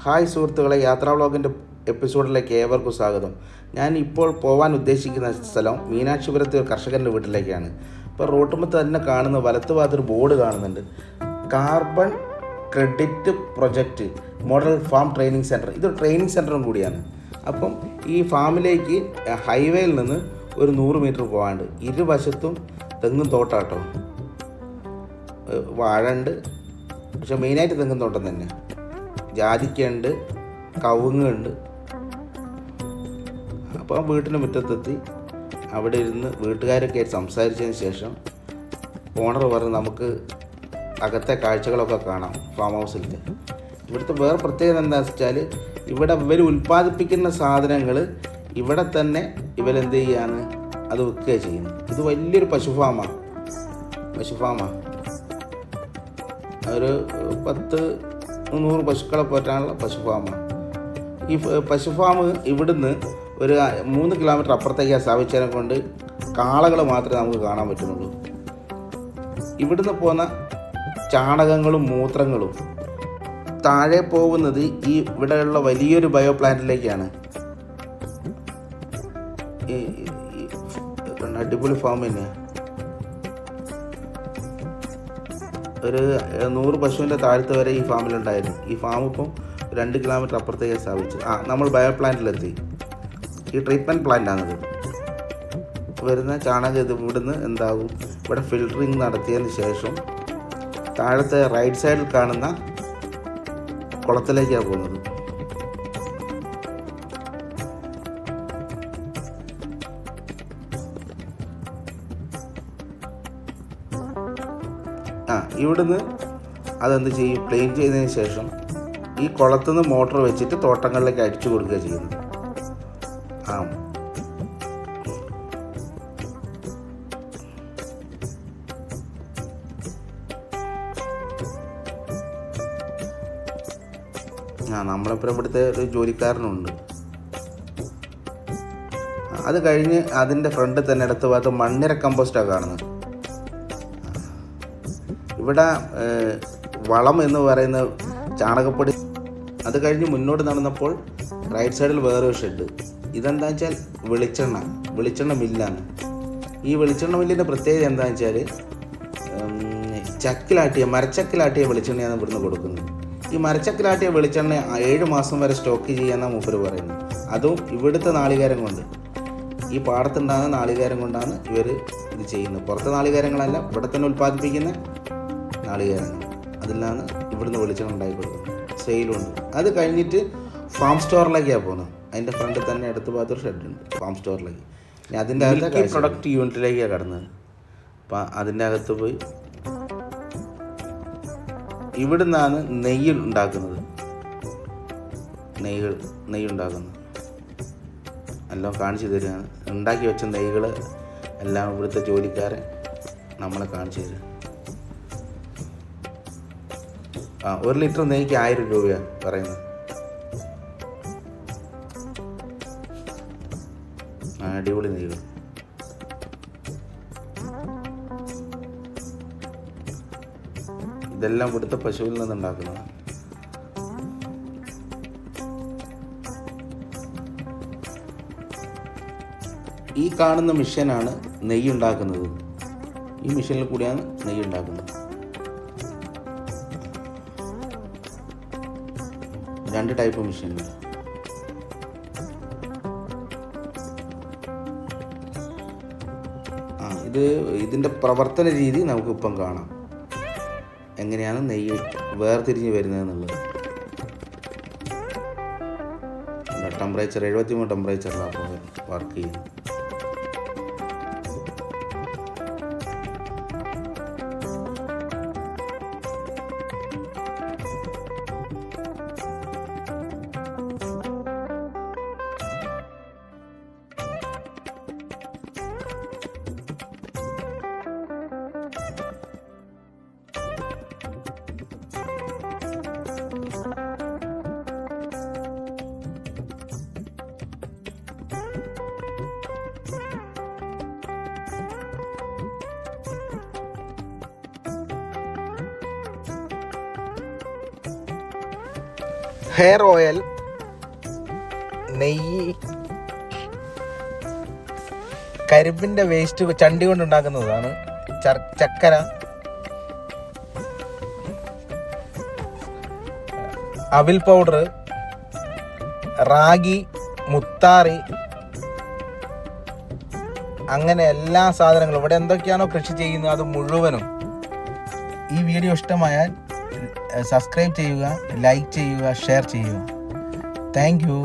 Hi സുഹൃത്തുക്കളെ, യാത്രാ വ്ളോഗിൻ്റെ എപ്പിസോഡിലേക്ക് ഏവർക്കും സ്വാഗതം. ഞാൻ ഇപ്പോൾ പോകാൻ ഉദ്ദേശിക്കുന്ന സ്ഥലം മീനാക്ഷിപുരത്തെ ഒരു കർഷകൻ്റെ വീട്ടിലേക്കാണ്. ഇപ്പോൾ റോട്ടുമ്പോൾ തന്നെ കാണുന്ന വലത്ത് ഭാഗത്തൊരു ബോർഡ് കാണുന്നുണ്ട്. Carbon credit project model farm training centre. ഇതൊരു ട്രെയിനിങ് സെൻറ്ററും കൂടിയാണ്. അപ്പം ഈ ഫാമിലേക്ക് ഹൈവേയിൽ നിന്ന് ഒരു 100 മീറ്റർ പോകാണ്ട് ഇരുവശത്തും തെങ്ങും തോട്ടാട്ടോ. വാഴ ഉണ്ട്, പക്ഷെ മെയിനായിട്ട് തെങ്ങും തോട്ടം തന്നെ. ജാതിക്കയുണ്ട്, കവുങ്ങുണ്ട്. അപ്പോൾ വീട്ടിൻ്റെ മുറ്റത്തെത്തി അവിടെ ഇരുന്ന് വീട്ടുകാരൊക്കെ ആയിട്ട് സംസാരിച്ചതിന് ശേഷം ഓണർ പറഞ്ഞ് നമുക്ക് അകത്തെ കാഴ്ചകളൊക്കെ കാണാം ഫാം ഹൗസിലത്തെ. ഇവിടുത്തെ വേറെ പ്രത്യേകത എന്താണെന്ന് വെച്ചാൽ ഇവിടെ ഇവർ ഉൽപ്പാദിപ്പിക്കുന്ന സാധനങ്ങൾ ഇവിടെ തന്നെ ഇവരെന്ത് ചെയ്യാണ്, അത് വിൽക്കുക ചെയ്യുന്നത്. ഇത് വലിയൊരു പശുഫാമാണ്. ഒരു 10-100 പശുക്കളെ പോറ്റാനുള്ള പശുഫാമാണ്. ഈ പശുഫാം ഇവിടുന്ന് ഒരു 3 കിലോമീറ്റർ അപ്പുറത്തേക്ക് സ്ഥാപിച്ചതിനെ കൊണ്ട് കാളകൾ മാത്രമേ നമുക്ക് കാണാൻ പറ്റുന്നുള്ളൂ. ഇവിടുന്ന് പോകുന്ന ചാണകങ്ങളും മൂത്രങ്ങളും താഴെ പോകുന്നത് ഈ ഇവിടെയുള്ള വലിയൊരു ബയോ പ്ലാന്റിലേക്കാണ്. ഈ അടിപൊളി ഫാം തന്നെയാണ്. ഒരു 100 പശുവിൻ്റെ താഴത്ത് വരെ ഈ ഫാമിലുണ്ടായിരുന്നു. ഈ ഫാം ഇപ്പം 2 കിലോമീറ്റർ അപ്പുറത്തേക്ക് സ്ഥാപിച്ചു. നമ്മൾ ബയോ പ്ലാന്റിലെത്തി. ഈ ട്രീറ്റ്മെൻറ്റ് പ്ലാന്റാണിത്. വരുന്ന ചാണകം ഇത് ഇവിടുന്ന് എന്താകും, ഇവിടെ ഫിൽറ്ററിങ് നടത്തിയതിന് ശേഷം താഴത്തെ റൈറ്റ് സൈഡിൽ കാണുന്ന കുളത്തിലേക്കാണ് പോകുന്നത്. ഇവിടുന്ന് അതെന്ത് ചെയ്യും, ക്ലീൻ ചെയ്തതിന് ശേഷം ഈ കുളത്തുനിന്ന് മോട്ടർ വെച്ചിട്ട് തോട്ടങ്ങളിലേക്ക് അടിച്ചു കൊടുക്കുക ചെയ്യുന്നത്. നമ്മളിപ്പോൾ ഇവിടുത്തെ ഒരു ജോലിക്കാരനുണ്ട്. അത് കഴിഞ്ഞ് അതിൻ്റെ ഫ്രണ്ടിൽ തന്നെ ഇടത്ത് ഭാഗത്ത് മണ്ണിര കമ്പോസ്റ്റാണ് കാണുന്നത്. ഇവിടെ വളം എന്ന് പറയുന്ന ചാണകപ്പൊടി. അത് കഴിഞ്ഞ് മുന്നോട്ട് നടന്നപ്പോൾ റൈറ്റ് സൈഡിൽ വേറൊരു ഷെഡ്. ഇതെന്താ വെച്ചാൽ വെളിച്ചെണ്ണ മില്ലാണ്. ഈ വെളിച്ചെണ്ണ മില്ലിൻ്റെ പ്രത്യേകത എന്താണെന്ന് വെച്ചാൽ മരച്ചക്കിലാട്ടിയ വെളിച്ചെണ്ണയാണ് ഇവിടുന്ന് കൊടുക്കുന്നത്. ഈ മരച്ചക്കിലാട്ടിയ വെളിച്ചെണ്ണ 7 മാസം വരെ സ്റ്റോക്ക് ചെയ്യാമെന്നാണ് മൂപ്പര് പറയുന്നത്. അതും ഇവിടുത്തെ നാളികേരം കൊണ്ട്, ഈ പാടത്തുണ്ടാകുന്ന നാളികേരം കൊണ്ടാണ് ഇവർ ഇത് ചെയ്യുന്നത്. പുറത്തെ നാളികേരങ്ങളല്ല, ഇവിടെ തന്നെ ഉൽപ്പാദിപ്പിക്കുന്ന നാളികേരങ്ങൾ. അതിലാണ് ഇവിടുന്ന് വെളിച്ചെണ്ണ ഉണ്ടാക്കി കൊടുക്കുന്നത്. സെയിലുണ്ട്. അത് കഴിഞ്ഞിട്ട് ഫാം സ്റ്റോറിലേക്കാണ് പോകുന്നത്. അതിൻ്റെ ഫ്രണ്ടിൽ തന്നെ അടുത്ത ഭാഗത്തൊരു ഷെഡുണ്ട് ഫാം സ്റ്റോറിലേക്ക്. ഇനി അതിൻ്റെ അകത്ത് പ്രൊഡക്റ്റ് യൂണിറ്റിലേക്കാണ് കടന്നത്. അപ്പം അതിൻ്റെ അകത്ത് പോയി ഇവിടുന്നാണ് നെയ്യ് ഉണ്ടാക്കുന്നത്. നെയ്യ് ഉണ്ടാക്കുന്നത് എല്ലാം കാണിച്ചു തരികയാണ്. ഉണ്ടാക്കി വെച്ച നെയ്കൾ എല്ലാം ഇവിടുത്തെ ജോലിക്കാരെ നമ്മളെ കാണിച്ചു തരിക. 1 ലിറ്റർ നെയ്ക്ക് 1000 രൂപയാണ് പറയുന്നത്. അടിപൊളി നെയ്കൾ. ഇതെല്ലാം ഇവിടുത്തെ പശുവിൽ നിന്നുണ്ടാക്കുന്നതാണ്. ഈ കാണുന്ന മെഷീനാണ് നെയ്യ് ഉണ്ടാക്കുന്നത്. ഈ മെഷീനിൽ കൂടിയാണ് നെയ്യ് ഉണ്ടാക്കുന്നത്. 2 ടൈപ്പ് മെഷീനുണ്ട്. ഇതിൻ്റെ പ്രവർത്തന രീതി നമുക്കിപ്പം കാണാം, എങ്ങനെയാണ് നെയ്യ് വേർതിരിഞ്ഞ് വരുന്നതെന്നുള്ളത്. ടെമ്പറേച്ചർ 73 ടെമ്പറേച്ചറിലാണ് വർക്ക് ചെയ്യുന്നത്. ഹെയർ ഓയിൽ, നെയ്യ്, കരിമ്പിൻ്റെ വേസ്റ്റ് ചണ്ടി കൊണ്ടുണ്ടാക്കുന്നതാണ്, ചക്കര, അവിൽ പൗഡർ, റാഗി, മുത്താറി, അങ്ങനെ എല്ലാ സാധനങ്ങളും ഇവിടെ എന്തൊക്കെയാണോ കൃഷി ചെയ്യുന്നത് അത് മുഴുവനും. ഈ വീഡിയോ ഇഷ്ടമായാൽ സബ്സ്ക്രൈബ് ചെയ്യുക, ലൈക്ക് ചെയ്യുക, ഷെയർ ചെയ്യുക. Thank you.